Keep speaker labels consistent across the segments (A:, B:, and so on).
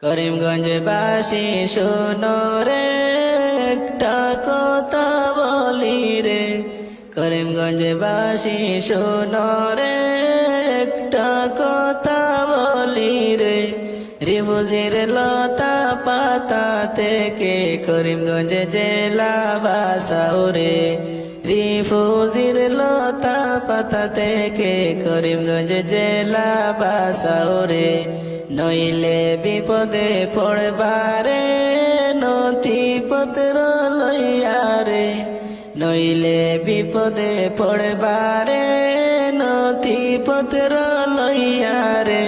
A: করিমগঞ্জ বাসী শোনো রে একটা কথা বলি রে, করিমগঞ্জ বাসী শোনো রে একটা কথা বলি রে। রিফুজির লতা পাতা থেকে করিমগঞ্জ জেলা বাসাও রে, রিফুজির লতা পাতা থেকে করিমগঞ্জ জেলা বাসাও রে। নইলে বিপদে পড়বারে নথিপত্র লইয়া রে, নইলে বিপদে পড়বারে নথিপত্র লইয়া রে।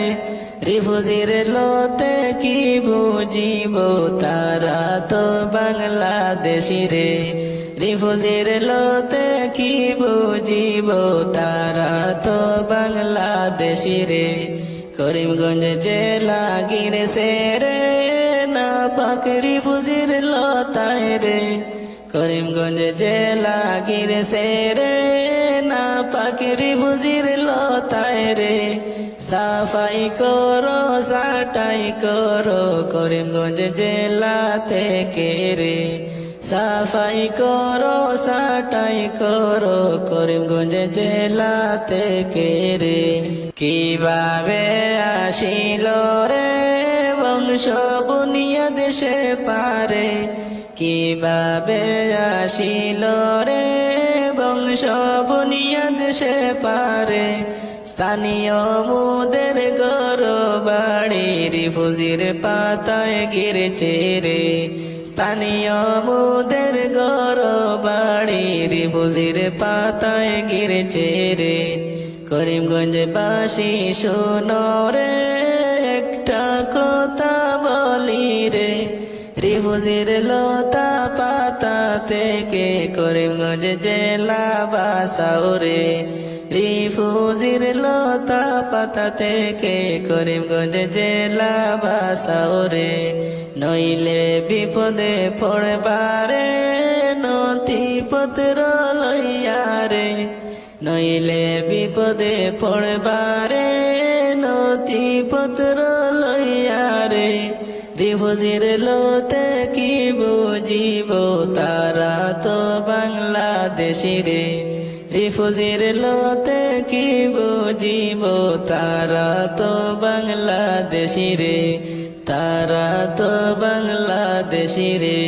A: রিফুজির লতে কি বুঝিব তারা তো বাংলাদেশি রে, রিফুজির লতে কি বুঝিব তারা তো বাংলাদেশি রে। করিমগঞ্জ জেলা গিরেছে রে না পাক রিফুজির লতায় রে, করিমগঞ্জ জেলা গিরেছে রে না পাক রিফুজির লতায় রে। সাফাই করো সাটাই করো করিমগঞ্জ জেলা থেকে রে, সাফাই করো সাটাই করো করিমগঞ্জ জেলা থেকে রে। কিভাবে আসিল রে বংশ বুনিয়াদ সে পারে, কিভাবে আসিল রে বংশ বুনিয়াদ সে পারে। স্থানীয় মুদের ঘর বাড়ি রিফুজির পাতায় গিরেছে রে, স্থানীয় মুদের ঘর বাড়ি রিফুজির পাতায় গিরেছে রে। করিমগঞ্জ বাসী শোনো রে একটা কথা বলি রে, রিফুজির লতা পাতা থেকে করিমগঞ্জ জেলা বাসাও রে, রিফুজির লতা পাতা থেকে করিমগঞ্জ জেলা বাসাও রে। নইলে বিপদে পড়বারে নথিপত্র লইয়া রে, নইলে বিপদে পড়বারে নথিপত্র লইয়া রে। রিফুজির লতে কি বুঝিব তারা তো বাংলাদেশি রে, রিফুজির লতে কি বুঝিব তারা তো বাংলাদেশি রে, তারা তো বাংলাদেশি রে।